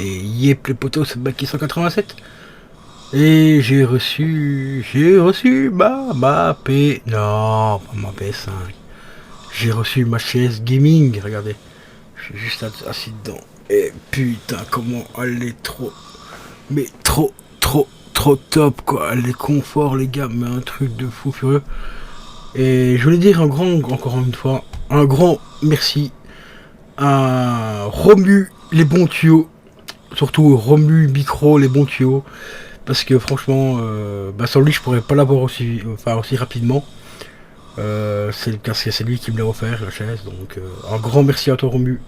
Et yep les potos, c'est Baki 187. Et j'ai reçu ma P... Non, pas ma PS5. J'ai reçu ma chaise gaming, regardez. Je suis juste assis dedans. Et putain, comment elle est trop... Mais trop top, quoi. Elle est confort, les gars, mais un truc de fou furieux. Et je voulais dire encore une fois, un grand merci à Romu, les bons tuyaux. Surtout Romu, Micro, les bons tuyaux. Parce que franchement, sans lui, je pourrais pas l'avoir aussi rapidement. C'est lui qui me l'a offert, la chaise. Donc, un grand merci à toi, Romu.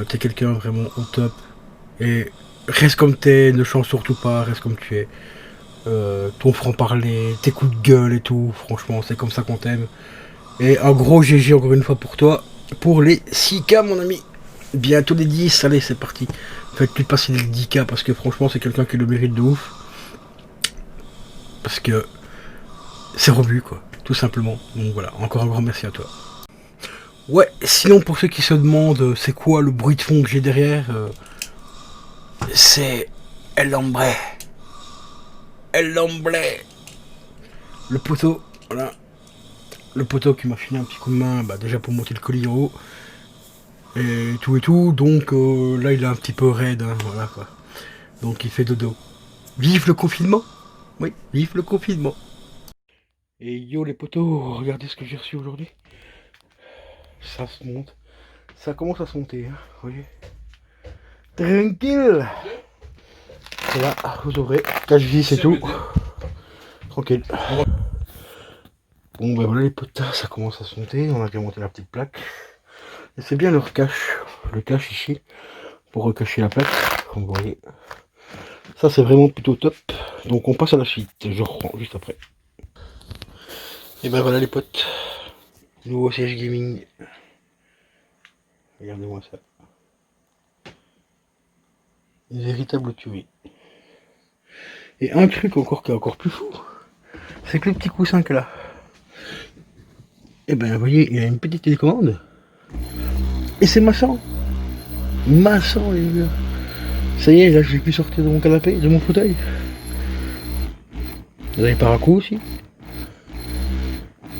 T'es quelqu'un vraiment au top. Et reste comme t'es, ne change surtout pas, reste comme tu es. Ton franc-parler, tes coups de gueule et tout, franchement, c'est comme ça qu'on t'aime. Et un gros GG encore une fois pour toi, pour les 6K, mon ami. Bientôt les 10, allez, c'est parti. Faites-lui passer les 10K parce que franchement, c'est quelqu'un qui le mérite de ouf. Parce que c'est revu, quoi, tout simplement. Donc voilà, encore un grand merci à toi. Ouais, sinon, pour ceux qui se demandent c'est quoi le bruit de fond que j'ai derrière, c'est El Hombre. El Hombre. Le poteau, voilà. Le poteau qui m'a filé un petit coup de main, déjà pour monter le colis en haut. Et tout. Donc là, il est un petit peu raide, hein, voilà quoi. Donc il fait dodo. Vive le confinement. Oui, vive le confinement. Et yo les poteaux, regardez ce que j'ai reçu aujourd'hui. Ça se monte. Ça commence à se monter, hein, vous voyez. Tranquille. Et là, vous aurez cache vis et tout. Tranquille. Bon voilà les potes, ça commence à se monter. On a déjà monté la petite plaque. Et c'est bien le cache ici, pour recacher la plaque. Comme vous voyez. Ça c'est vraiment plutôt top. Donc on passe à la suite, je reprends juste après. Et ben voilà les potes. Nouveau siège gaming. Regardez-moi ça. Une véritable tuerie. Et un truc encore qui est encore plus fou, c'est que le petit coussin que là. Et ben vous voyez, il a une petite télécommande. Et c'est massant. Massant les gars. Ça y est, là je vais plus sortir de mon canapé, de mon fauteuil. Vous avez par à coup aussi.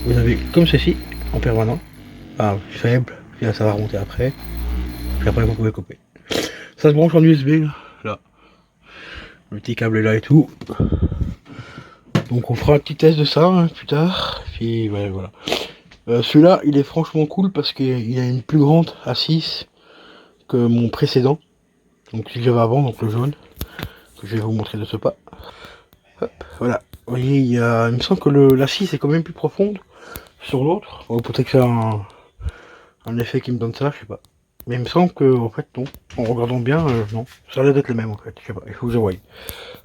Vous avez comme ceci, en permanent. Ah, faible, puis là ça va remonter après. Puis après vous pouvez couper. Ça se branche en USB là. Le petit câble est là et tout. Donc on fera un petit test de ça hein, plus tard. Puis ouais, voilà. Celui-là il est franchement cool parce qu'il a une plus grande assise que mon précédent. Donc celui que j'avais avant, donc le jaune. Que je vais vous montrer de ce pas. Hop, voilà. Vous voyez, il me semble que l'assise est quand même plus profonde sur l'autre. Bon, peut-être que c'est un effet qui me donne ça, je sais pas. Mais il me semble que en fait non. En regardant bien, non. Ça a l'air d'être le même en fait. Je sais pas, il faut que je voie.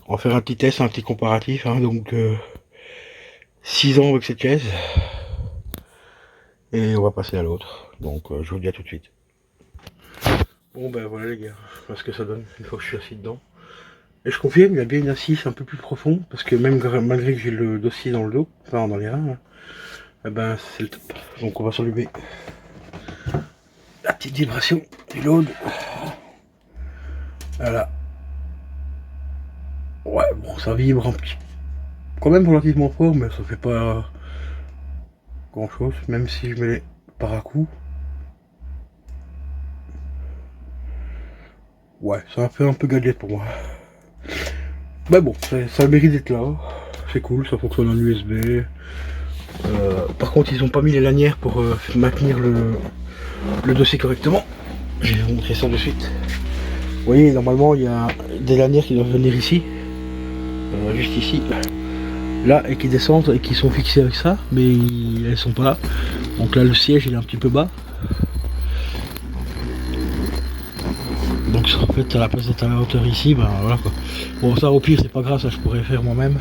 On va faire un petit test, un petit comparatif. Hein, donc 6 ans avec cette chaise. Et on va passer à l'autre. Donc je vous dis à tout de suite. Bon ben voilà les gars, voilà ce que ça donne une fois que je suis assis dedans. Et je confirme, il y a bien une assise un peu plus profonde, parce que même malgré que j'ai le dossier dans le dos, enfin dans les reins, eh ben c'est le top. Donc on va s'enlever la petite vibration du load. Voilà. Ouais, bon ça vibre un petit, quand même relativement fort, mais ça fait pas grand chose, même si je mets les para-coups. Ouais, ça a fait un peu gadget pour moi. Mais bon, ça a le mérite d'être là. C'est cool, ça fonctionne en USB. Par contre, ils ont pas mis les lanières pour maintenir le dossier correctement. Je vais vous montrer ça de suite. Vous voyez, normalement, il y a des lanières qui doivent venir ici, juste ici, là, et qui descendent et qui sont fixées avec ça, mais elles sont pas là. Donc là, le siège, il est un petit peu bas. Donc en fait, à la place d'être à la hauteur ici, ben voilà quoi. Bon, ça au pire, c'est pas grave, ça je pourrais faire moi-même.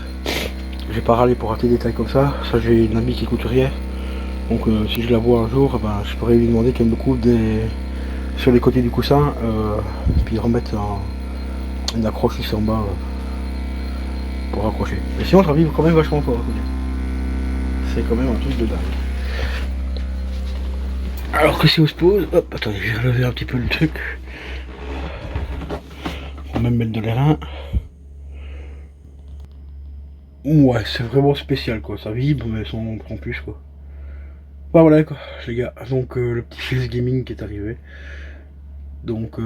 J'ai pas râlé pour rater des détails comme ça. Ça, j'ai une amie qui coûte rien. Donc si je la vois un jour, ben, je pourrais lui demander qu'elle me couvre sur les côtés du coussin, puis remettre une accroche ici en bas pour accrocher. Mais sinon, ça vibre quand même vachement fort. C'est quand même un truc de dingue. Alors que si on se pose, hop, attendez, je vais relever un petit peu le truc. On va même mettre de l'air. Ouais, c'est vraiment spécial quoi, ça vibre mais sans en plus quoi. Bah voilà quoi, les gars, donc le petit chaise gaming qui est arrivé. Donc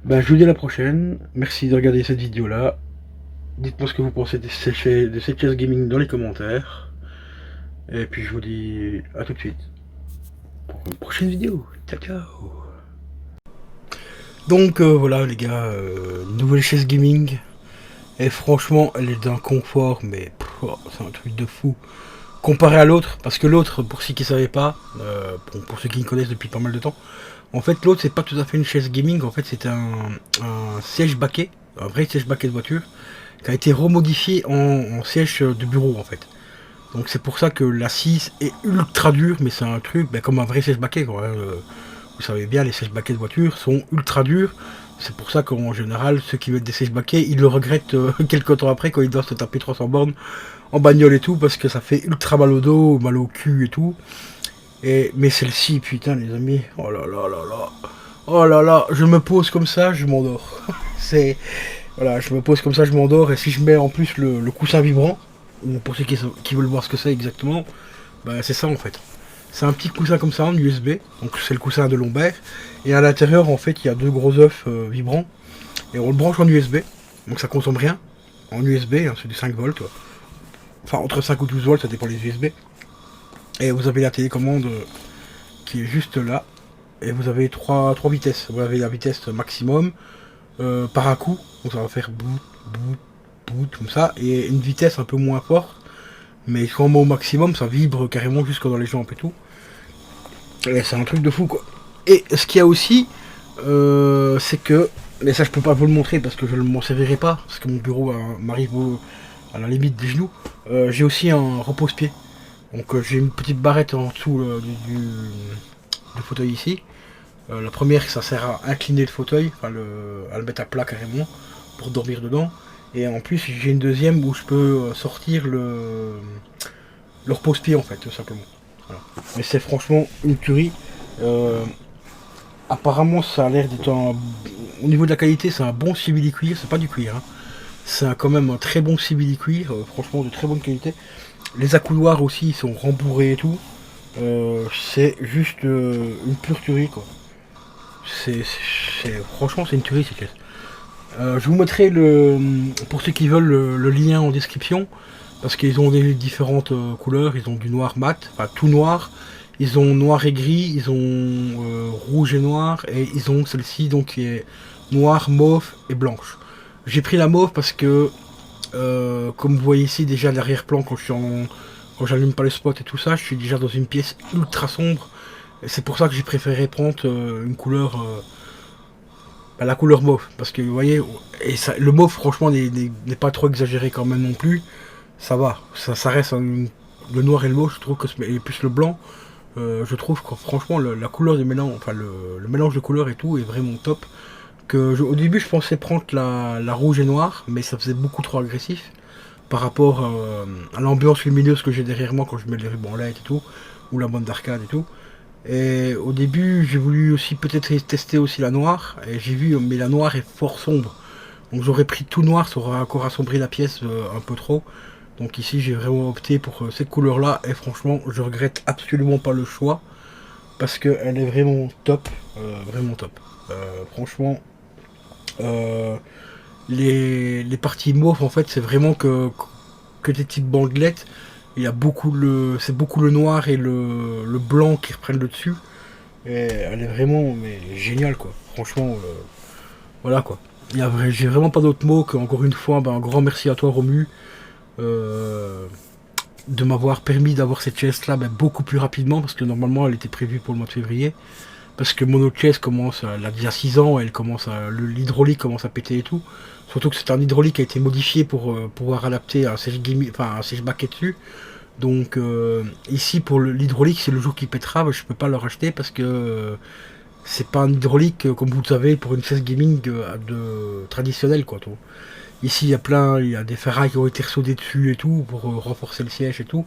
bah, je vous dis à la prochaine, merci de regarder cette vidéo là. Dites-moi ce que vous pensez de cette chaise gaming dans les commentaires. Et puis je vous dis à tout de suite pour une prochaine vidéo. Ciao ciao. Donc voilà les gars, nouvelle chaise gaming. Et franchement elle est d'un confort mais c'est un truc de fou. Comparé à l'autre, parce que l'autre, pour ceux qui ne savaient pas, pour ceux qui me connaissent depuis pas mal de temps, en fait l'autre c'est pas tout à fait une chaise gaming, en fait c'est un siège baquet, un vrai siège baquet de voiture, qui a été remodifié en siège de bureau en fait. Donc c'est pour ça que l'assise est ultra dure, mais c'est un truc comme un vrai siège baquet quoi. Vous savez bien, les sièges baquets de voiture sont ultra durs. C'est pour ça qu'en général, ceux qui mettent des sièges baquets, ils le regrettent quelques temps après quand ils doivent se taper 300 bornes en bagnole et tout, parce que ça fait ultra mal au dos, mal au cul et tout. Mais celle-ci, putain les amis, oh là là là là, oh là là, je me pose comme ça, je m'endors. Voilà, je me pose comme ça, je m'endors, et si je mets en plus le coussin vibrant, pour ceux qui veulent voir ce que c'est exactement, bah c'est ça en fait. C'est un petit coussin comme ça en USB, donc c'est le coussin de lombaire, et à l'intérieur en fait il y a deux gros œufs vibrants, et on le branche en USB, donc ça consomme rien, en USB, hein, c'est du 5 volts, enfin entre 5 ou 12 volts, ça dépend des USB, et vous avez la télécommande qui est juste là, et vous avez trois vitesses, vous avez la vitesse maximum, par un coup, donc ça va faire bout, bout, bout, comme ça, et une vitesse un peu moins forte, mais quand on met au maximum, ça vibre carrément jusque dans les jambes et tout. Et c'est un truc de fou quoi. Et ce qu'il y a aussi, c'est que, mais ça je peux pas vous le montrer parce que je ne m'en servirai pas, parce que mon bureau m'arrive à la limite des genoux. J'ai aussi un repose-pied. Donc j'ai une petite barrette en dessous du fauteuil ici. La première, ça sert à incliner le fauteuil, à le mettre à plat carrément, pour dormir dedans. Et en plus, j'ai une deuxième où je peux sortir le repose-pied en fait, tout simplement. Voilà. Mais c'est franchement une tuerie. Apparemment, ça a l'air d'être au niveau de la qualité, c'est un bon simili-cuir, c'est pas du cuir. Hein. C'est quand même un très bon simili-cuir, franchement de très bonne qualité. Les accoudoirs aussi, ils sont rembourrés et tout. C'est juste une pure tuerie quoi. Franchement, c'est une tuerie cette pièce. Je vous mettrai pour ceux qui veulent le lien en description, parce qu'ils ont des différentes couleurs. Ils ont du noir mat, enfin tout noir. Ils ont noir et gris, ils ont rouge et noir, et ils ont celle-ci donc qui est noire, mauve et blanche. J'ai pris la mauve parce que, comme vous voyez ici déjà l'arrière-plan quand j'allume pas le spot et tout ça, je suis déjà dans une pièce ultra sombre. C'est pour ça que j'ai préféré prendre une couleur, la couleur mauve, parce que vous voyez, et ça, le mauve franchement n'est pas trop exagéré quand même non plus, ça va, ça reste le noir et le mauve, je trouve que et plus le blanc, je trouve que franchement la couleur du mélange, enfin le mélange de couleurs et tout est vraiment top. Au début je pensais prendre la rouge et noire, mais ça faisait beaucoup trop agressif par rapport à l'ambiance lumineuse que j'ai derrière moi quand je mets les rubans LED et tout, ou la bande d'arcade et tout. Et au début, j'ai voulu aussi peut-être tester aussi la noire, et j'ai vu, mais la noire est fort sombre. Donc j'aurais pris tout noir, ça aurait encore assombri la pièce un peu trop. Donc ici, j'ai vraiment opté pour cette couleur-là, et franchement, je regrette absolument pas le choix, parce qu'elle est vraiment top, vraiment top. Franchement, les parties mauves, en fait, c'est vraiment que des petites bandelettes. Il y a c'est beaucoup le noir et le blanc qui reprennent le dessus. Et elle est vraiment géniale quoi. Franchement, voilà quoi. J'ai vraiment pas d'autres mots qu'encore une fois, un grand merci à toi Romu de m'avoir permis d'avoir cette chaise là beaucoup plus rapidement, parce que normalement elle était prévue pour le mois de février. Parce que mon autre chaise elle a déjà 6 ans, l'hydraulique commence à péter et tout. Surtout que c'est un hydraulique qui a été modifié pour pouvoir adapter un siège baquet dessus. Donc ici pour l'hydraulique, c'est le jour qui pètera, je peux pas le racheter parce que c'est pas un hydraulique comme vous le savez pour une chaise gaming traditionnelle quoi. Tout. Ici il y a des ferrailles qui ont été ressoudées dessus et tout pour renforcer le siège et tout.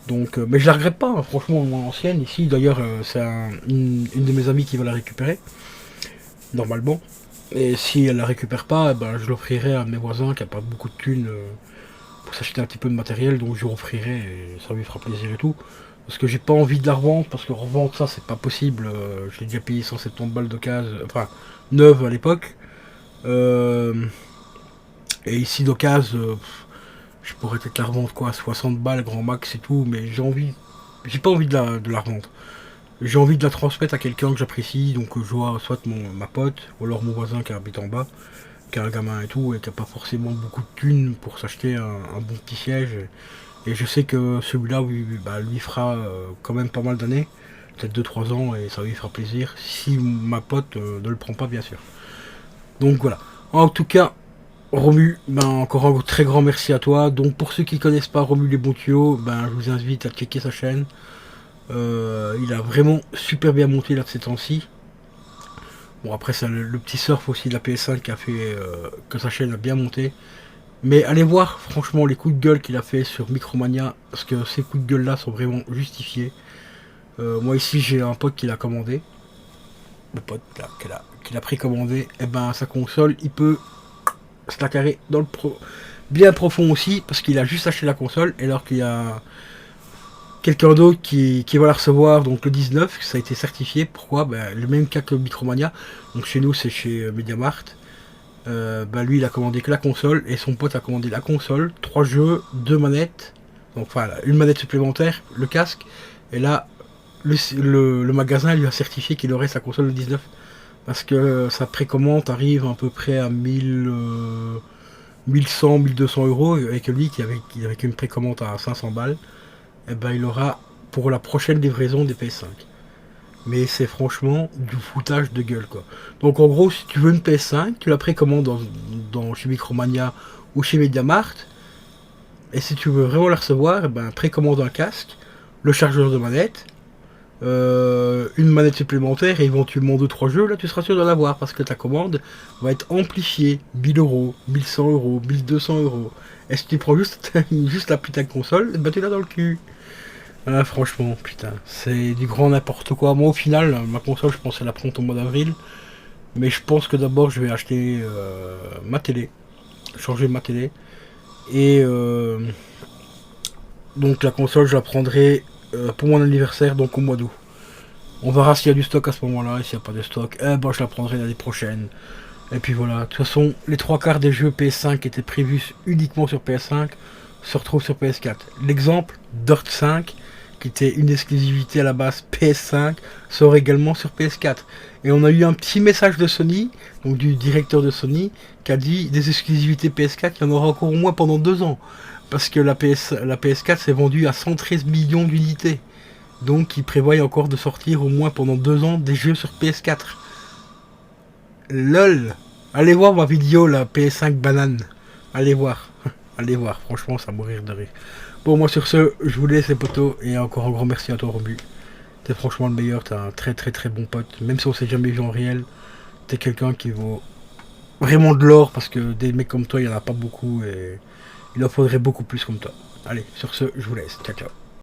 Donc, mais je la regrette pas, hein, franchement, mon ancienne. Ici, d'ailleurs, c'est une de mes amies qui va la récupérer, normalement. Et si elle la récupère pas, eh ben, je l'offrirai à mes voisins qui n'ont pas beaucoup de thunes pour s'acheter un petit peu de matériel, donc je lui offrirai et ça lui fera plaisir et tout. Parce que j'ai pas envie de la revendre, parce que revendre ça, c'est pas possible. Je l'ai déjà payé 170 balles d'occasion, enfin, neuve à l'époque. Euh, et ici, d'occasion, je pourrais peut-être la revendre quoi, 60 balles grand max et tout, mais j'ai pas envie de la revendre. J'ai envie de la transmettre à quelqu'un que j'apprécie, donc je vois soit ma pote, ou alors mon voisin qui habite en bas, qui a un gamin et tout, et qui a pas forcément beaucoup de thunes pour s'acheter un bon petit siège. Et je sais que celui-là, oui, bah, lui fera quand même pas mal d'années, peut-être 2 3 ans, et ça lui fera plaisir, si ma pote ne le prend pas, bien sûr. Donc voilà. En tout cas, Romu, ben, encore un très grand merci à toi. Donc pour ceux qui connaissent pas Romu les bons tuyaux, ben, je vous invite à checker sa chaîne. Il a vraiment super bien monté là de ces temps-ci. Bon après c'est le petit surf aussi de la PS5 qui a fait que sa chaîne a bien monté. Mais allez voir franchement les coups de gueule qu'il a fait sur Micromania, parce que ces coups de gueule là sont vraiment justifiés. Moi ici j'ai un pote qui l'a commandé. Le pote là, qui l'a précommandé, et ben sa console il peut se la carrer dans le bien profond aussi, parce qu'il a juste acheté la console, et alors qu'il y a quelqu'un d'autre qui va la recevoir, donc le 19, ça a été certifié. Pourquoi? Ben, le même cas que Micromania, donc chez nous c'est chez Mediamart. Ben, lui il a commandé que la console, et son pote a commandé la console, 3 jeux, 2 manettes, donc enfin une manette supplémentaire, le casque, et là le magasin lui a certifié qu'il aurait sa console le 19, parce que sa précommande arrive à peu près à 1100, 1200 euros, et que lui qui avait qu'une précommande à 500 balles, et ben il aura pour la prochaine livraison des PS5. Mais c'est franchement du foutage de gueule quoi. Donc en gros, si tu veux une PS5, tu la précommandes chez Micromania ou chez Mediamart. Et si tu veux vraiment la recevoir, ben précommande un casque, le chargeur de manette, une manette supplémentaire et éventuellement 2 3 jeux. Là tu seras sûr de l'avoir parce que ta commande va être amplifiée. 1000 euros, 1100 euros, 1200 euros. Et si tu prends juste, juste la putain de console, ben tu l'as dans le cul. Ah, franchement, putain, c'est du grand n'importe quoi. Moi, au final, ma console, je pensais la prendre au mois d'avril. Mais je pense que d'abord, je vais acheter ma télé. Changer ma télé. Et donc, la console, je la prendrai pour mon anniversaire, donc au mois d'août. On verra s'il y a du stock à ce moment-là. Et s'il n'y a pas de stock, je la prendrai l'année prochaine. Et puis voilà. De toute façon, les 3 quarts des jeux PS5 étaient prévus uniquement sur PS5 se retrouvent sur PS4. L'exemple, Dirt 5, qui était une exclusivité à la base PS5, sort également sur PS4. Et on a eu un petit message de Sony, donc du directeur de Sony, qui a dit des exclusivités PS4, il y en aura encore au moins pendant 2 ans. Parce que la PS4 s'est vendue à 113 millions d'unités. Donc il prévoit encore de sortir au moins pendant 2 ans des jeux sur PS4. LOL. Allez voir ma vidéo, la PS5 banane. Allez voir. Allez voir, franchement, ça va mourir de rire. Bon, moi sur ce, je vous laisse les potos, et encore un grand merci à toi, Romu. T'es franchement le meilleur, t'es un très très très bon pote. Même si on s'est jamais vu en réel, t'es quelqu'un qui vaut vraiment de l'or, parce que des mecs comme toi, il n'y en a pas beaucoup, et il en faudrait beaucoup plus comme toi. Allez, sur ce, je vous laisse. Ciao, ciao.